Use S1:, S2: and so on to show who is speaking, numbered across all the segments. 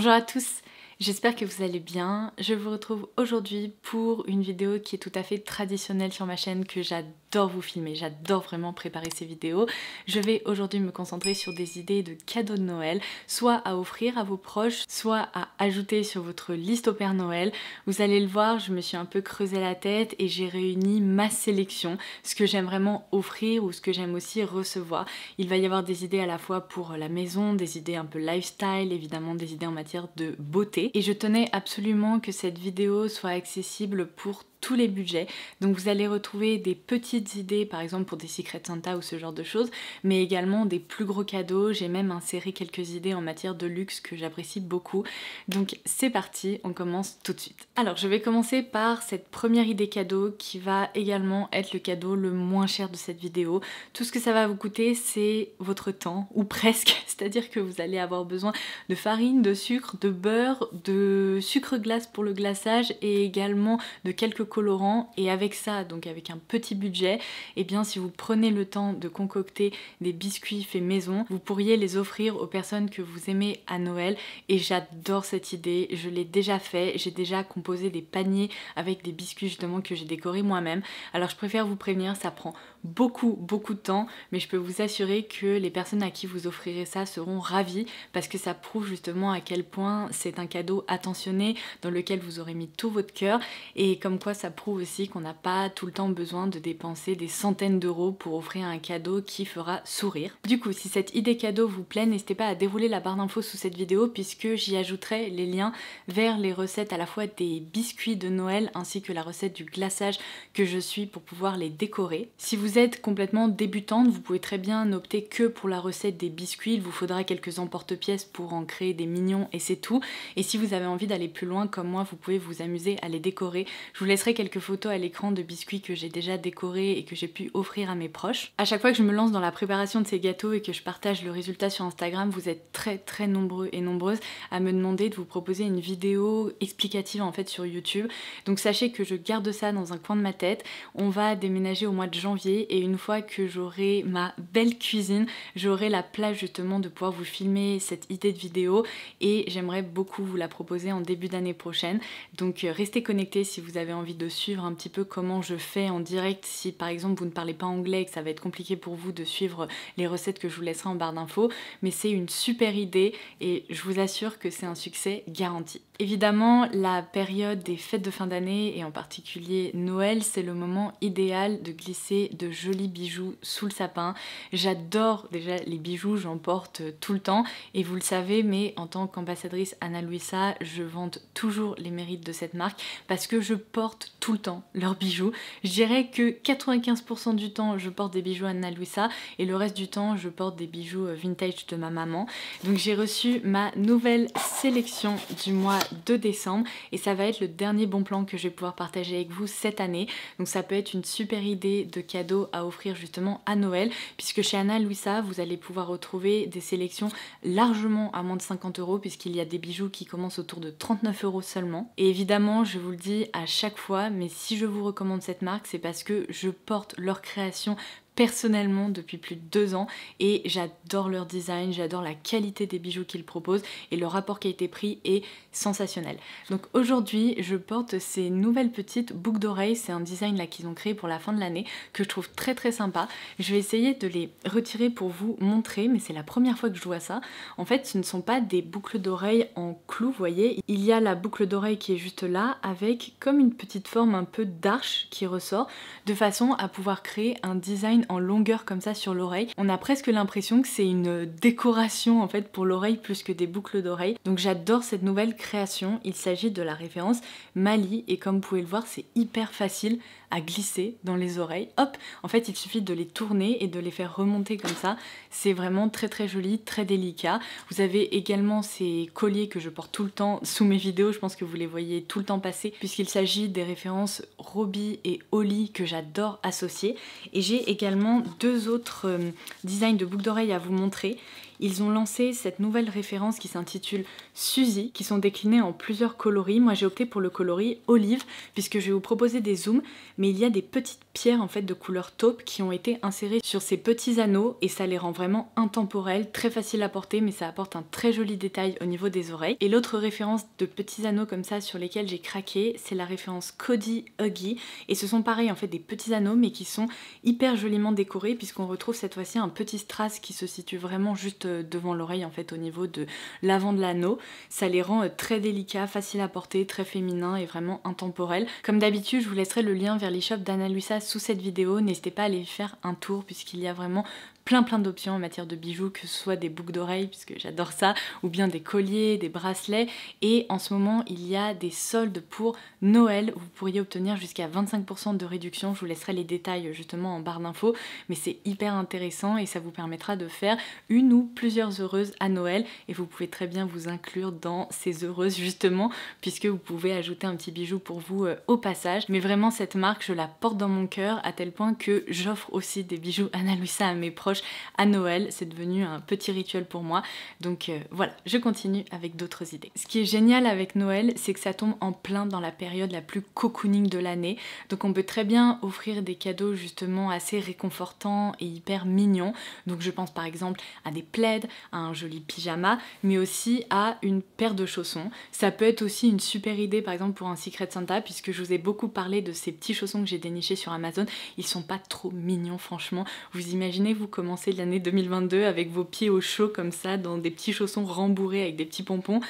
S1: Bonjour à tous, j'espère que vous allez bien. Je vous retrouve aujourd'hui pour une vidéo qui est tout à fait traditionnelle sur ma chaîne, que j'adore vous filmer, j'adore vraiment préparer ces vidéos. Je vais aujourd'hui me concentrer sur des idées de cadeaux de Noël, soit à offrir à vos proches, soit à ajouter sur votre liste au Père Noël. Vous allez le voir, je me suis un peu creusé la tête et j'ai réuni ma sélection, ce que j'aime vraiment offrir ou ce que j'aime aussi recevoir. Il va y avoir des idées à la fois pour la maison, des idées un peu lifestyle, évidemment des idées en matière de beauté. Et je tenais absolument que cette vidéo soit accessible pour tous les budgets, donc vous allez retrouver des petites idées par exemple pour des Secret Santa ou ce genre de choses, mais également des plus gros cadeaux. J'ai même inséré quelques idées en matière de luxe que j'apprécie beaucoup, donc c'est parti, on commence tout de suite. Alors je vais commencer par cette première idée cadeau qui va également être le cadeau le moins cher de cette vidéo. Tout ce que ça va vous coûter, c'est votre temps, ou presque, c'est-à-dire que vous allez avoir besoin de farine, de sucre, de beurre, de sucre glace pour le glaçage et également de quelques colorants. Et avec ça, donc avec un petit budget, et bien si vous prenez le temps de concocter des biscuits faits maison, vous pourriez les offrir aux personnes que vous aimez à Noël. Et j'adore cette idée, je l'ai déjà fait, j'ai déjà composé des paniers avec des biscuits justement que j'ai décorés moi-même. Alors je préfère vous prévenir, ça prend beaucoup de temps, mais je peux vous assurer que les personnes à qui vous offrirez ça seront ravies, parce que ça prouve justement à quel point c'est un cadeau attentionné dans lequel vous aurez mis tout votre cœur, et comme quoi ça prouve aussi qu'on n'a pas tout le temps besoin de dépenser des centaines d'euros pour offrir un cadeau qui fera sourire. Du coup, si cette idée cadeau vous plaît, n'hésitez pas à dérouler la barre d'infos sous cette vidéo, puisque j'y ajouterai les liens vers les recettes à la fois des biscuits de Noël ainsi que la recette du glaçage que je suis pour pouvoir les décorer. Si vous êtes complètement débutante, vous pouvez très bien n'opter que pour la recette des biscuits, il vous faudra quelques emporte-pièces pour en créer des mignons et c'est tout. Et si vous avez envie d'aller plus loin comme moi, vous pouvez vous amuser à les décorer. Je vous laisserai quelques photos à l'écran de biscuits que j'ai déjà décorés et que j'ai pu offrir à mes proches. À chaque fois que je me lance dans la préparation de ces gâteaux et que je partage le résultat sur Instagram, vous êtes très nombreux et nombreuses à me demander de vous proposer une vidéo explicative en fait sur YouTube. Donc sachez que je garde ça dans un coin de ma tête. On va déménager au mois de janvier et une fois que j'aurai ma belle cuisine, j'aurai la place justement de pouvoir vous filmer cette idée de vidéo et j'aimerais beaucoup vous la proposer en début d'année prochaine. Donc restez connectés si vous avez envie de suivre un petit peu comment je fais en direct. Si par exemple vous ne parlez pas anglais et que ça va être compliqué pour vous de suivre les recettes que je vous laisserai en barre d'infos, mais c'est une super idée et je vous assure que c'est un succès garanti. Évidemment, la période des fêtes de fin d'année et en particulier Noël, c'est le moment idéal de glisser de jolis bijoux sous le sapin. J'adore déjà les bijoux, j'en porte tout le temps et vous le savez, mais en tant qu'ambassadrice Ana Luisa, je vante toujours les mérites de cette marque parce que je porte tout le temps leurs bijoux. Je dirais que 95% du temps je porte des bijoux Ana Luisa et le reste du temps je porte des bijoux vintage de ma maman. Donc j'ai reçu ma nouvelle sélection du mois de décembre et ça va être le dernier bon plan que je vais pouvoir partager avec vous cette année. Donc ça peut être une super idée de cadeau à offrir justement à Noël, puisque chez Ana Luisa vous allez pouvoir retrouver des sélections largement à moins de 50 euros, puisqu'il y a des bijoux qui commencent autour de 39 euros seulement. Et évidemment je vous le dis à chaque fois, mais si je vous recommande cette marque, c'est parce que je porte leur création personnellement depuis plus de 2 ans et j'adore leur design, j'adore la qualité des bijoux qu'ils proposent et le rapport qualité-prix est sensationnel. Donc aujourd'hui je porte ces nouvelles petites boucles d'oreilles, c'est un design là qu'ils ont créé pour la fin de l'année que je trouve très sympa. Je vais essayer de les retirer pour vous montrer, mais c'est la première fois que je vois ça. En fait ce ne sont pas des boucles d'oreilles en clous, vous voyez, il y a la boucle d'oreille qui est juste là avec comme une petite forme un peu d'arche qui ressort de façon à pouvoir créer un design en longueur comme ça sur l'oreille. On a presque l'impression que c'est une décoration en fait pour l'oreille plus que des boucles d'oreilles. Donc j'adore cette nouvelle création. Il s'agit de la référence Mali et comme vous pouvez le voir c'est hyper facile à glisser dans les oreilles. Hop, en fait il suffit de les tourner et de les faire remonter comme ça. C'est vraiment très joli, très délicat. Vous avez également ces colliers que je porte tout le temps sous mes vidéos, je pense que vous les voyez tout le temps passer puisqu'il s'agit des références Roby et Holly que j'adore associer. Et j'ai également 2 autres designs de boucles d'oreilles à vous montrer. ils ont lancé cette nouvelle référence qui s'intitule Suzy, qui sont déclinés en plusieurs coloris. Moi j'ai opté pour le coloris olive puisque je vais vous proposer des zooms, mais il y a des petites pierres en fait de couleur taupe qui ont été insérées sur ces petits anneaux et ça les rend vraiment intemporels, très facile à porter, mais ça apporte un très joli détail au niveau des oreilles. Et l'autre référence de petits anneaux comme ça sur lesquels j'ai craqué, c'est la référence Cody Huggy, et ce sont pareil en fait des petits anneaux mais qui sont hyper joliment décorés puisqu'on retrouve cette fois-ci un petit strass qui se situe vraiment juste devant l'oreille en fait au niveau de l'avant de l'anneau. Ça les rend très délicats, faciles à porter, très féminins et vraiment intemporels. Comme d'habitude, je vous laisserai le lien vers l'e-shop d'Anna Luisa sous cette vidéo, n'hésitez pas à aller y faire un tour puisqu'il y a vraiment plein d'options en matière de bijoux, que ce soit des boucles d'oreilles puisque j'adore ça, ou bien des colliers, des bracelets, et en ce moment il y a des soldes pour Noël, vous pourriez obtenir jusqu'à 25% de réduction, je vous laisserai les détails justement en barre d'infos, mais c'est hyper intéressant et ça vous permettra de faire une ou plusieurs heureuses à Noël, et vous pouvez très bien vous inclure dans ces heureuses justement, puisque vous pouvez ajouter un petit bijou pour vous au passage. Mais vraiment cette marque, je la porte dans mon cœur à tel point que j'offre aussi des bijoux Anna Luisa à mes proches à Noël, c'est devenu un petit rituel pour moi, donc voilà, je continue avec d'autres idées. Ce qui est génial avec Noël, c'est que ça tombe en plein dans la période la plus cocooning de l'année, donc on peut très bien offrir des cadeaux justement assez réconfortants et hyper mignons, donc je pense par exemple à des plaids, à un joli pyjama, mais aussi à une paire de chaussons. Ça peut être aussi une super idée par exemple pour un Secret Santa, puisque je vous ai beaucoup parlé de ces petits chaussons que j'ai dénichés sur Amazon, ils sont pas trop mignons franchement, vous imaginez vous commencer l'année 2022 avec vos pieds au chaud comme ça, dans des petits chaussons rembourrés avec des petits pompons.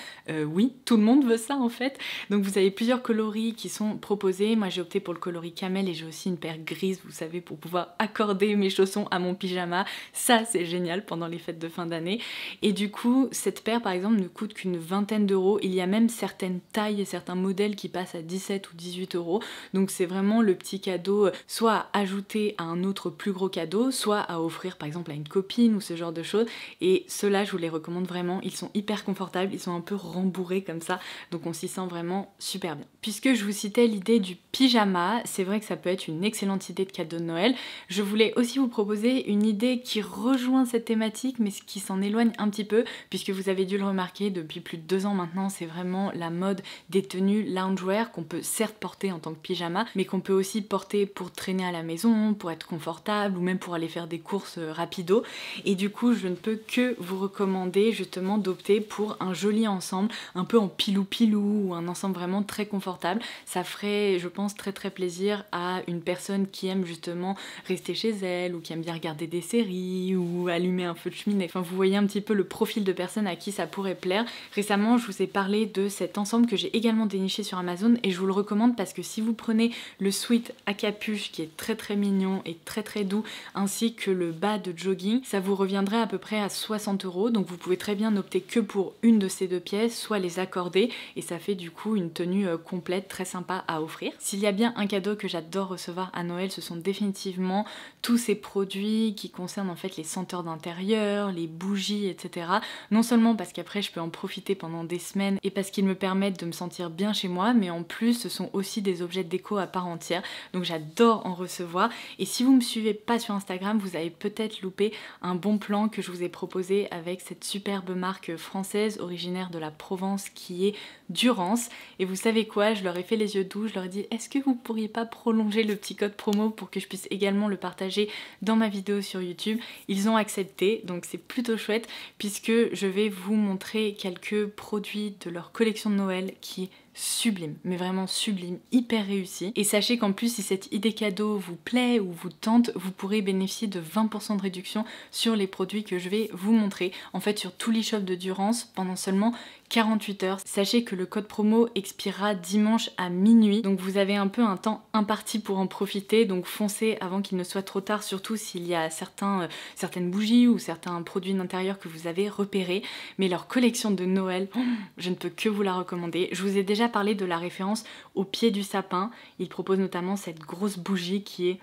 S1: Oui, tout le monde veut ça en fait. Donc vous avez plusieurs coloris qui sont proposés. Moi j'ai opté pour le coloris camel et j'ai aussi une paire grise, vous savez, pour pouvoir accorder mes chaussons à mon pyjama. Ça c'est génial pendant les fêtes de fin d'année. Et du coup, cette paire par exemple ne coûte qu'une vingtaine d'euros. Il y a même certaines tailles et certains modèles qui passent à 17 ou 18 euros. Donc c'est vraiment le petit cadeau, soit à ajouter à un autre plus gros cadeau, soit à offrir par exemple à une copine ou ce genre de choses, et ceux-là je vous les recommande vraiment, ils sont hyper confortables, ils sont un peu rembourrés comme ça, donc on s'y sent vraiment super bien. Puisque je vous citais l'idée du pyjama, c'est vrai que ça peut être une excellente idée de cadeau de Noël, je voulais aussi vous proposer une idée qui rejoint cette thématique mais qui s'en éloigne un petit peu, puisque vous avez dû le remarquer, depuis plus de 2 ans maintenant, c'est vraiment la mode des tenues loungewear qu'on peut certes porter en tant que pyjama, mais qu'on peut aussi porter pour traîner à la maison, pour être confortable, ou même pour aller faire des courses rapido. Et du coup, je ne peux que vous recommander justement d'opter pour un joli ensemble, un peu en pilou-pilou, ou un ensemble vraiment très confortable. Ça ferait, je pense, très plaisir à une personne qui aime justement rester chez elle, ou qui aime bien regarder des séries, ou allumer un feu de cheminée. Enfin, vous voyez un petit peu le profil de personne à qui ça pourrait plaire. Récemment, je vous ai parlé de cet ensemble que j'ai également déniché sur Amazon, et je vous le recommande parce que si vous prenez le sweat à capuche, qui est très mignon et très doux, ainsi que le bas de jogging, ça vous reviendrait à peu près à 60 euros, donc vous pouvez très bien n'opter que pour une de ces deux pièces, soit les accorder, et ça fait du coup une tenue complète très sympa à offrir. S'il y a bien un cadeau que j'adore recevoir à Noël, ce sont définitivement tous ces produits qui concernent en fait les senteurs d'intérieur, les bougies, etc. Non seulement parce qu'après je peux en profiter pendant des semaines et parce qu'ils me permettent de me sentir bien chez moi, mais en plus ce sont aussi des objets de déco à part entière, donc j'adore en recevoir. Et si vous me suivez pas sur Instagram, vous avez peut-être loupé un bon plan que je vous ai proposé avec cette superbe marque française originaire de la Provence qui est Durance. Et vous savez quoi, je leur ai fait les yeux doux, je leur ai dit est-ce que vous pourriez pas prolonger le petit code promo pour que je puisse également le partager dans ma vidéo sur YouTube. Ils ont accepté, donc c'est plutôt chouette puisque je vais vous montrer quelques produits de leur collection de Noël qui sublime, mais vraiment sublime, hyper réussi. Et sachez qu'en plus si cette idée cadeau vous plaît ou vous tente, vous pourrez bénéficier de 20% de réduction sur les produits que je vais vous montrer. En fait sur tout l'e-shop de Durance pendant seulement 48 heures. Sachez que le code promo expirera dimanche à minuit, donc vous avez un peu un temps imparti pour en profiter, donc foncez avant qu'il ne soit trop tard, surtout s'il y a certaines bougies ou certains produits d'intérieur que vous avez repérés. Mais leur collection de Noël, je ne peux que vous la recommander. Je vous ai déjà parlé de la référence au pied du sapin, ils proposent notamment cette grosse bougie qui est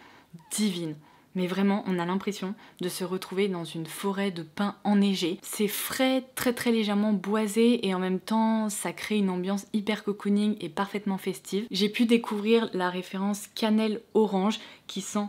S1: divine. Mais vraiment, on a l'impression de se retrouver dans une forêt de pins enneigés. C'est frais, très légèrement boisé et en même temps, ça crée une ambiance hyper cocooning et parfaitement festive. J'ai pu découvrir la référence cannelle orange qui sent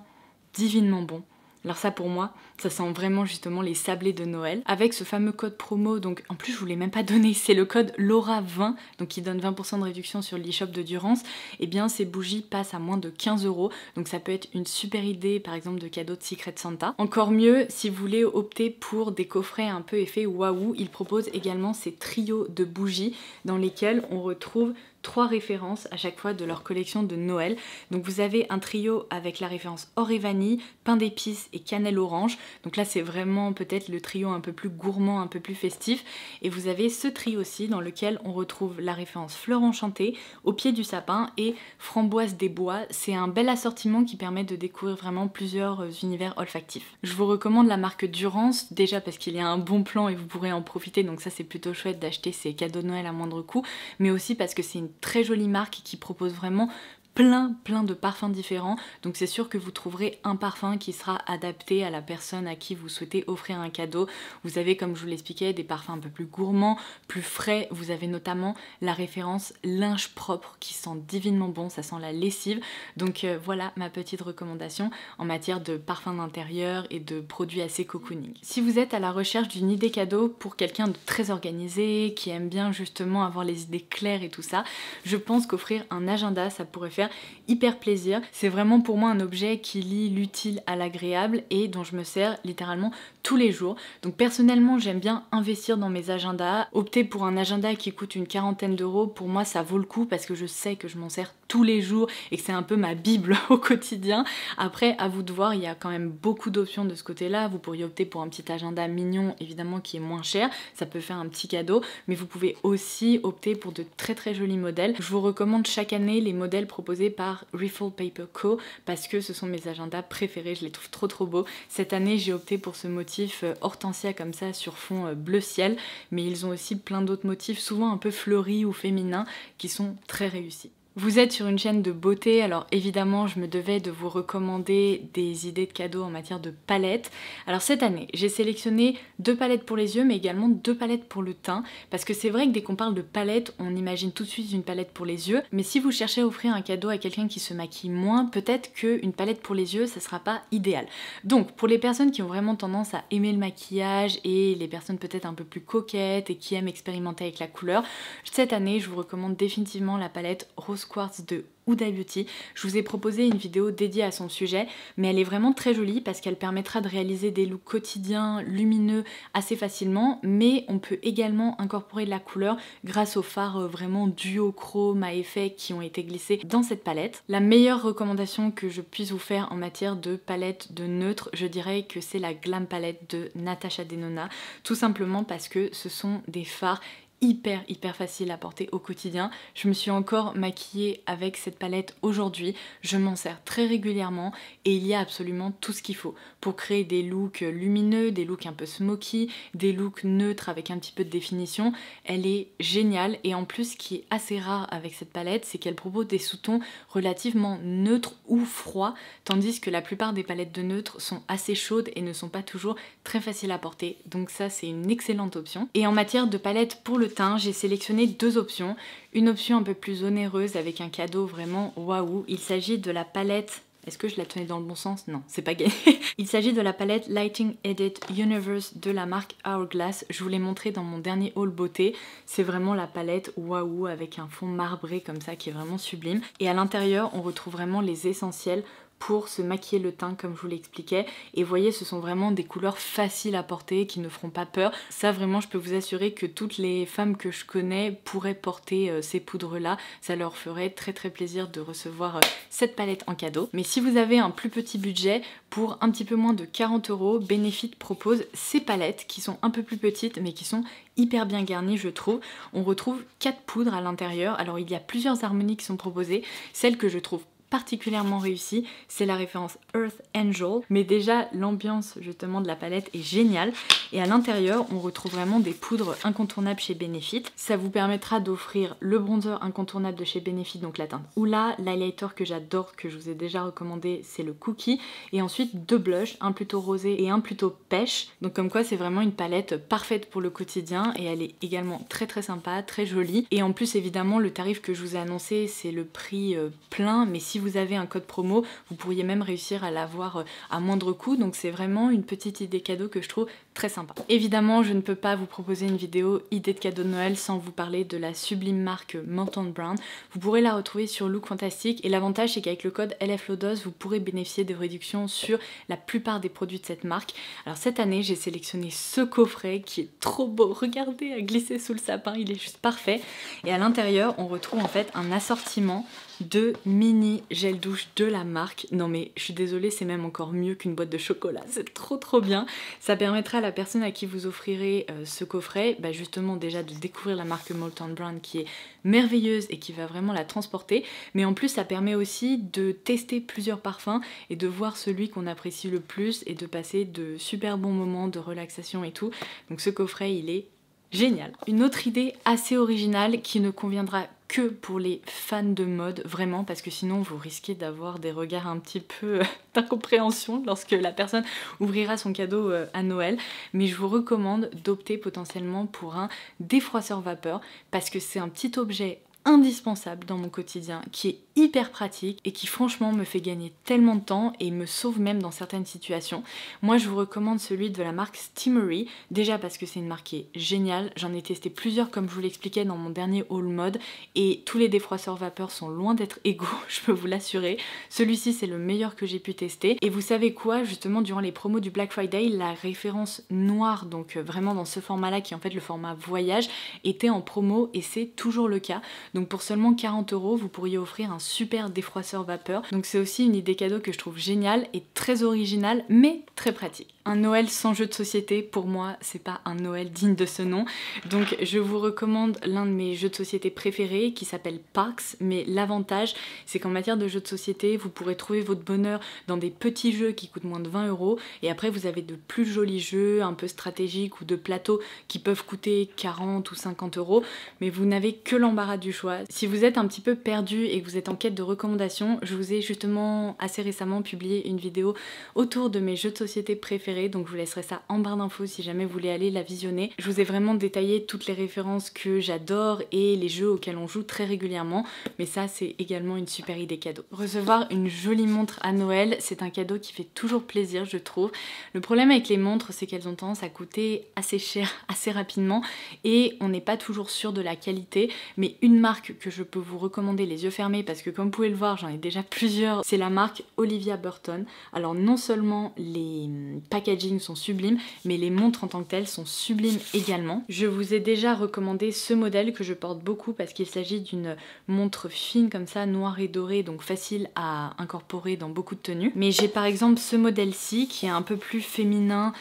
S1: divinement bon. Alors ça pour moi, ça sent vraiment justement les sablés de Noël. Avec ce fameux code promo, donc en plus je vous l'ai même pas donné, c'est le code LAURA20, donc qui donne 20% de réduction sur l'e-shop de Durance, et bien ces bougies passent à moins de 15 €, donc ça peut être une super idée par exemple de cadeau de Secret Santa. Encore mieux, si vous voulez opter pour des coffrets un peu effet waouh, ils proposent également ces trios de bougies dans lesquels on retrouve 3 références à chaque fois de leur collection de Noël. Donc vous avez un trio avec la référence or et vanille, pain d'épices et cannelle orange. Donc là c'est vraiment peut-être le trio un peu plus gourmand, un peu plus festif. Et vous avez ce trio aussi dans lequel on retrouve la référence fleur enchantée, au pied du sapin et framboise des bois. C'est un bel assortiment qui permet de découvrir vraiment plusieurs univers olfactifs. Je vous recommande la marque Durance, déjà parce qu'il y a un bon plan et vous pourrez en profiter, donc ça c'est plutôt chouette d'acheter ces cadeaux de Noël à moindre coût, mais aussi parce que c'est une très jolie marque qui propose vraiment plein de parfums différents, donc c'est sûr que vous trouverez un parfum qui sera adapté à la personne à qui vous souhaitez offrir un cadeau. Vous avez, comme je vous l'expliquais, des parfums un peu plus gourmands, plus frais. Vous avez notamment la référence linge propre qui sent divinement bon, ça sent la lessive. Donc voilà ma petite recommandation en matière de parfum d'intérieur et de produits assez cocooning. Si vous êtes à la recherche d'une idée cadeau pour quelqu'un de très organisé, qui aime bien justement avoir les idées claires et tout ça, je pense qu'offrir un agenda, ça pourrait faire hyper plaisir. C'est vraiment pour moi un objet qui lie l'utile à l'agréable et dont je me sers littéralement tous les jours. Donc personnellement j'aime bien investir dans mes agendas. Opter pour un agenda qui coûte une quarantaine d'euros, pour moi ça vaut le coup parce que je sais que je m'en sers tous les jours et que c'est un peu ma bible au quotidien. Après à vous de voir, il y a quand même beaucoup d'options de ce côté là. Vous pourriez opter pour un petit agenda mignon évidemment qui est moins cher, ça peut faire un petit cadeau, mais vous pouvez aussi opter pour de très jolis modèles. Je vous recommande chaque année les modèles proposés par Riffle Paper Co parce que ce sont mes agendas préférés, je les trouve trop beaux. Cette année j'ai opté pour ce motif hortensia comme ça sur fond bleu ciel, mais ils ont aussi plein d'autres motifs souvent un peu fleuris ou féminins qui sont très réussis. Vous êtes sur une chaîne de beauté, alors évidemment je me devais de vous recommander des idées de cadeaux en matière de palettes. Alors cette année j'ai sélectionné 2 palettes pour les yeux mais également 2 palettes pour le teint, parce que c'est vrai que dès qu'on parle de palette on imagine tout de suite une palette pour les yeux, mais si vous cherchez à offrir un cadeau à quelqu'un qui se maquille moins, peut-être qu'une palette pour les yeux ça sera pas idéal. Donc pour les personnes qui ont vraiment tendance à aimer le maquillage et les personnes peut-être un peu plus coquettes et qui aiment expérimenter avec la couleur, cette année je vous recommande définitivement la palette Rose Quartz de Huda Beauty. Je vous ai proposé une vidéo dédiée à son sujet, mais elle est vraiment très jolie parce qu'elle permettra de réaliser des looks quotidiens lumineux assez facilement, mais on peut également incorporer de la couleur grâce aux fards vraiment duochrome à effet qui ont été glissés dans cette palette. La meilleure recommandation que je puisse vous faire en matière de palette de neutre, je dirais que c'est la Glam Palette de Natasha Denona, tout simplement parce que ce sont des fards hyper facile à porter au quotidien. Je me suis encore maquillée avec cette palette aujourd'hui, je m'en sers très régulièrement et il y a absolument tout ce qu'il faut pour créer des looks lumineux, des looks un peu smoky, des looks neutres avec un petit peu de définition. Elle est géniale et en plus ce qui est assez rare avec cette palette, c'est qu'elle propose des sous-tons relativement neutres ou froids, tandis que la plupart des palettes de neutres sont assez chaudes et ne sont pas toujours très faciles à porter. Donc ça c'est une excellente option. Et en matière de palette pour le teint, j'ai sélectionné 2 options. Une option un peu plus onéreuse avec un cadeau vraiment waouh. Il s'agit de la palette... Est-ce que je la tenais dans le bon sens? Non, c'est pas gagné. Il s'agit de la palette Lighting Edit Universe de la marque Hourglass. Je vous l'ai montré dans mon dernier haul beauté. C'est vraiment la palette waouh avec un fond marbré comme ça qui est vraiment sublime. Et à l'intérieur, on retrouve vraiment les essentiels pour se maquiller le teint comme je vous l'expliquais, et vous voyez ce sont vraiment des couleurs faciles à porter qui ne feront pas peur. Ça vraiment je peux vous assurer que toutes les femmes que je connais pourraient porter ces poudres là, ça leur ferait très plaisir de recevoir cette palette en cadeau. Mais si vous avez un plus petit budget, pour un petit peu moins de 40 €, Benefit propose ces palettes qui sont un peu plus petites mais qui sont hyper bien garnies je trouve. On retrouve 4 poudres à l'intérieur, alors il y a plusieurs harmonies qui sont proposées, celle que je trouve particulièrement réussie, c'est la référence Earth Angel, mais déjà l'ambiance justement de la palette est géniale et à l'intérieur on retrouve vraiment des poudres incontournables chez Benefit. Ça vous permettra d'offrir le bronzer incontournable de chez Benefit, donc la teinte Hoola, l'highlighter que j'adore, que je vous ai déjà recommandé, c'est le Cookie, et ensuite 2 blushs, un plutôt rosé et un plutôt pêche, donc comme quoi c'est vraiment une palette parfaite pour le quotidien et elle est également très sympa, très jolie, et en plus évidemment le tarif que je vous ai annoncé c'est le prix plein, mais si vous avez un code promo, vous pourriez même réussir à l'avoir à moindre coût. Donc c'est vraiment une petite idée cadeau que je trouve très sympa. Évidemment, je ne peux pas vous proposer une vidéo idée de cadeau de Noël sans vous parler de la sublime marque Molton Brown. Vous pourrez la retrouver sur Look Fantastic et l'avantage c'est qu'avec le code LFLODOS, vous pourrez bénéficier de réductions sur la plupart des produits de cette marque. Alors cette année, j'ai sélectionné ce coffret qui est trop beau. Regardez, à glisser sous le sapin, il est juste parfait. Et à l'intérieur, on retrouve en fait un assortiment de mini gel douche de la marque. Non mais je suis désolée, c'est même encore mieux qu'une boîte de chocolat, c'est trop bien. Ça permettra à la personne à qui vous offrirez ce coffret, justement déjà de découvrir la marque Molton Brown qui est merveilleuse et qui va vraiment la transporter, mais en plus ça permet aussi de tester plusieurs parfums et de voir celui qu'on apprécie le plus et de passer de super bons moments de relaxation et tout. Donc ce coffret il est génial. Une autre idée assez originale qui ne conviendra que pour les fans de mode, vraiment, parce que sinon vous risquez d'avoir des regards un petit peu d'incompréhension lorsque la personne ouvrira son cadeau à Noël, mais je vous recommande d'opter potentiellement pour un défroisseur vapeur, parce que c'est un petit objet indispensable dans mon quotidien, qui est hyper pratique et qui franchement me fait gagner tellement de temps et me sauve même dans certaines situations. Moi je vous recommande celui de la marque Steamery, déjà parce que c'est une marque qui est géniale, j'en ai testé plusieurs comme je vous l'expliquais dans mon dernier haul mode et tous les défroisseurs vapeur sont loin d'être égaux, je peux vous l'assurer. Celui-ci c'est le meilleur que j'ai pu tester et vous savez quoi, justement durant les promos du Black Friday, la référence noire, donc vraiment dans ce format là qui est en fait le format voyage, était en promo et c'est toujours le cas. Donc pour seulement 40 €, vous pourriez offrir un super défroisseur vapeur. Donc c'est aussi une idée cadeau que je trouve géniale et très originale, mais très pratique. Un Noël sans jeu de société, pour moi, c'est pas un Noël digne de ce nom. Donc je vous recommande l'un de mes jeux de société préférés qui s'appelle Parks, mais l'avantage c'est qu'en matière de jeux de société, vous pourrez trouver votre bonheur dans des petits jeux qui coûtent moins de 20 € et après vous avez de plus jolis jeux un peu stratégiques ou de plateaux qui peuvent coûter 40 ou 50 €, mais vous n'avez que l'embarras du choix. Si vous êtes un petit peu perdu et que vous êtes en quête de recommandations, je vous ai justement assez récemment publié une vidéo autour de mes jeux de société préférés, donc je vous laisserai ça en barre d'infos si jamais vous voulez aller la visionner. Je vous ai vraiment détaillé toutes les références que j'adore et les jeux auxquels on joue très régulièrement, mais ça c'est également une super idée cadeau. Recevoir une jolie montre à Noël, c'est un cadeau qui fait toujours plaisir je trouve. Le problème avec les montres c'est qu'elles ont tendance à coûter assez cher assez rapidement et on n'est pas toujours sûr de la qualité, mais une marque que je peux vous recommander les yeux fermés parce que comme vous pouvez le voir j'en ai déjà plusieurs, c'est la marque Olivia Burton. Alors non seulement les packaging sont sublimes mais les montres en tant que telles sont sublimes également. Je vous ai déjà recommandé ce modèle que je porte beaucoup parce qu'il s'agit d'une montre fine comme ça, noire et dorée, donc facile à incorporer dans beaucoup de tenues. Mais j'ai par exemple ce modèle-ci qui est un peu plus féminin,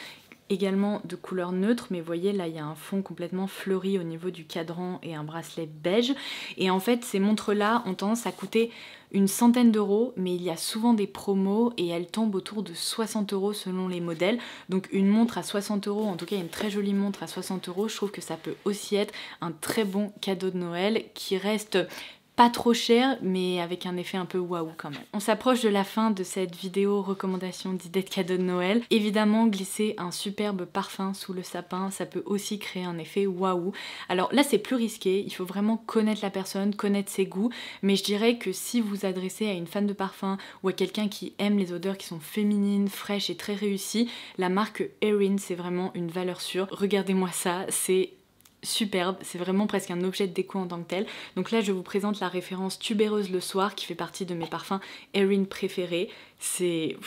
S1: également de couleur neutre, mais vous voyez là il y a un fond complètement fleuri au niveau du cadran et un bracelet beige, et en fait ces montres là ont tendance à coûter une centaine d'euros, mais il y a souvent des promos et elles tombent autour de 60 € selon les modèles. Donc une montre à 60 €, en tout cas une très jolie montre à 60 €, je trouve que ça peut aussi être un très bon cadeau de Noël qui reste pas trop cher mais avec un effet un peu waouh quand même. On s'approche de la fin de cette vidéo recommandation d'idées de cadeaux de Noël. Évidemment glisser un superbe parfum sous le sapin ça peut aussi créer un effet waouh. Alors là c'est plus risqué, il faut vraiment connaître la personne, connaître ses goûts, mais je dirais que si vous vous adressez à une fan de parfum ou à quelqu'un qui aime les odeurs qui sont féminines, fraîches et très réussies, la marque Erin c'est vraiment une valeur sûre. Regardez-moi ça, c'est superbe, c'est vraiment presque un objet de déco en tant que tel. Donc là je vous présente la référence tubéreuse le soir qui fait partie de mes parfums Erin préférés. C'est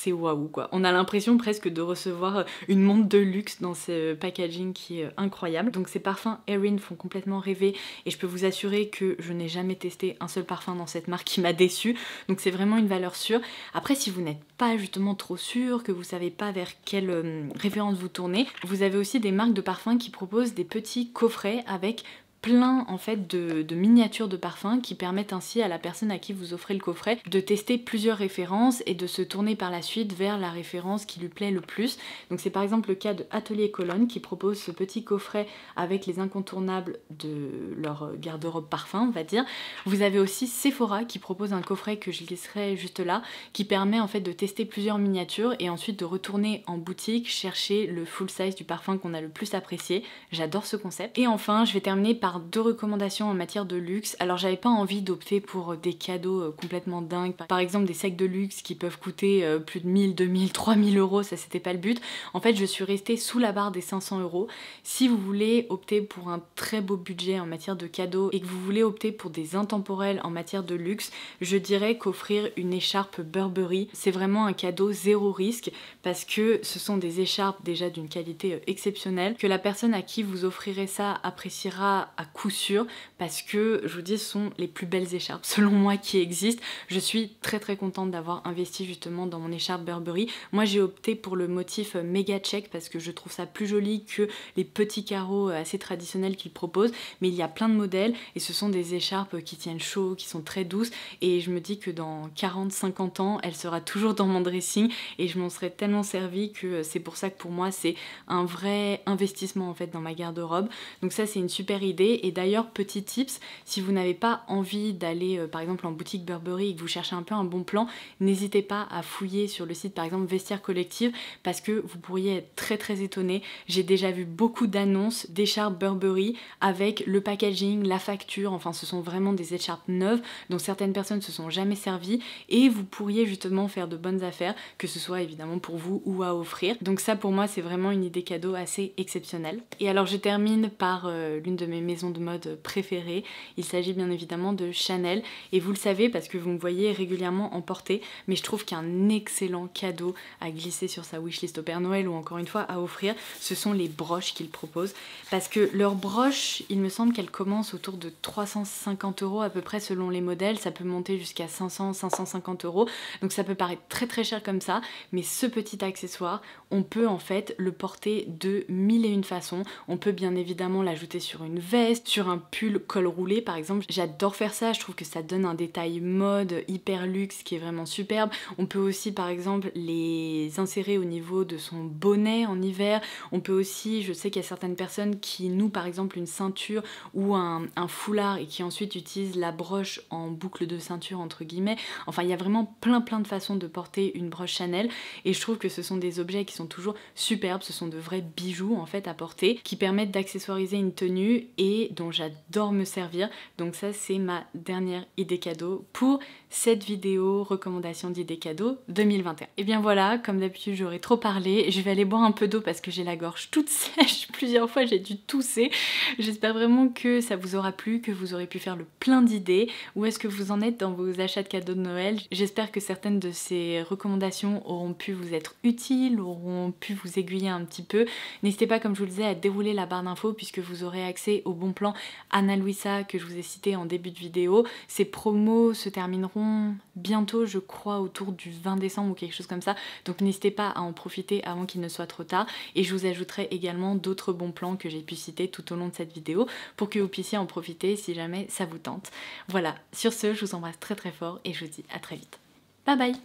S1: waouh quoi. On a l'impression presque de recevoir une montre de luxe dans ce packaging qui est incroyable. Donc ces parfums Erin font complètement rêver et je peux vous assurer que je n'ai jamais testé un seul parfum dans cette marque qui m'a déçue. Donc c'est vraiment une valeur sûre. Après si vous n'êtes pas justement trop sûr, que vous savez pas vers quelle référence vous tournez, vous avez aussi des marques de parfums qui proposent des petits coffrets avec plein en fait de miniatures de parfums qui permettent ainsi à la personne à qui vous offrez le coffret de tester plusieurs références et de se tourner par la suite vers la référence qui lui plaît le plus. Donc c'est par exemple le cas de Atelier Cologne qui propose ce petit coffret avec les incontournables de leur garde-robe parfum on va dire. Vous avez aussi Sephora qui propose un coffret que je laisserai juste là qui permet en fait de tester plusieurs miniatures et ensuite de retourner en boutique chercher le full size du parfum qu'on a le plus apprécié. J'adore ce concept. Et enfin je vais terminer par par 2 recommandations en matière de luxe. Alors j'avais pas envie d'opter pour des cadeaux complètement dingues, par exemple des sacs de luxe qui peuvent coûter plus de 1000, 2000, 3000 euros, ça c'était pas le but. En fait je suis restée sous la barre des 500 euros. Si vous voulez opter pour un très beau budget en matière de cadeaux et que vous voulez opter pour des intemporels en matière de luxe, je dirais qu'offrir une écharpe Burberry, c'est vraiment un cadeau zéro risque parce que ce sont des écharpes déjà d'une qualité exceptionnelle, que la personne à qui vous offrirez ça appréciera à coup sûr parce que, je vous dis, ce sont les plus belles écharpes selon moi qui existent. Je suis très contente d'avoir investi justement dans mon écharpe Burberry. Moi j'ai opté pour le motif méga check parce que je trouve ça plus joli que les petits carreaux assez traditionnels qu'ils proposent, mais il y a plein de modèles et ce sont des écharpes qui tiennent chaud, qui sont très douces et je me dis que dans 40-50 ans elle sera toujours dans mon dressing et je m'en serais tellement servi que c'est pour ça que pour moi c'est un vrai investissement en fait dans ma garde-robe. Donc ça c'est une super idée. Et d'ailleurs petit tips, si vous n'avez pas envie d'aller par exemple en boutique Burberry et que vous cherchez un peu un bon plan, n'hésitez pas à fouiller sur le site par exemple Vestiaire Collective parce que vous pourriez être très étonné. J'ai déjà vu beaucoup d'annonces d'écharpes Burberry avec le packaging, la facture, enfin ce sont vraiment des écharpes neuves dont certaines personnes se sont jamais servies et vous pourriez justement faire de bonnes affaires, que ce soit évidemment pour vous ou à offrir. Donc ça pour moi c'est vraiment une idée cadeau assez exceptionnelle. Et alors je termine par l'une de mes maisons de mode préférées. Il s'agit bien évidemment de Chanel et vous le savez parce que vous me voyez régulièrement en porter, mais je trouve qu'un excellent cadeau à glisser sur sa wishlist au Père Noël ou encore une fois à offrir, ce sont les broches qu'ils proposent. Parce que leurs broches, il me semble qu'elles commencent autour de 350 euros à peu près selon les modèles, ça peut monter jusqu'à 500, 550 euros, donc ça peut paraître très cher comme ça, mais ce petit accessoire, on peut en fait le porter de 1001 façons. On peut bien évidemment l'ajouter sur une veste, sur un pull col roulé par exemple. J'adore faire ça, je trouve que ça donne un détail mode hyper luxe qui est vraiment superbe. On peut aussi par exemple les insérer au niveau de son bonnet en hiver. On peut aussi, je sais qu'il y a certaines personnes qui nouent par exemple une ceinture ou un foulard et qui ensuite utilisent la broche en boucle de ceinture entre guillemets. Enfin il y a vraiment plein de façons de porter une broche Chanel et je trouve que ce sont des objets qui sont toujours superbes, ce sont de vrais bijoux en fait à porter qui permettent d'accessoiriser une tenue et dont j'adore me servir. Donc ça c'est ma dernière idée cadeau pour cette vidéo recommandation d'idées cadeaux 2021. Et bien voilà, comme d'habitude j'aurais trop parlé, je vais aller boire un peu d'eau parce que j'ai la gorge toute sèche, plusieurs fois j'ai dû tousser. J'espère vraiment que ça vous aura plu, que vous aurez pu faire le plein d'idées. Où est-ce que vous en êtes dans vos achats de cadeaux de Noël? J'espère que certaines de ces recommandations auront pu vous être utiles, auront pu vous aiguiller un petit peu. N'hésitez pas, comme je vous le disais, à dérouler la barre d'infos puisque vous aurez accès au bon plan Ana Luisa que je vous ai cité en début de vidéo. Ces promos se termineront bientôt, je crois, autour du 20 décembre ou quelque chose comme ça. Donc n'hésitez pas à en profiter avant qu'il ne soit trop tard. Et je vous ajouterai également d'autres bons plans que j'ai pu citer tout au long de cette vidéo pour que vous puissiez en profiter si jamais ça vous tente. Voilà, sur ce, je vous embrasse très fort et je vous dis à très vite. Bye bye!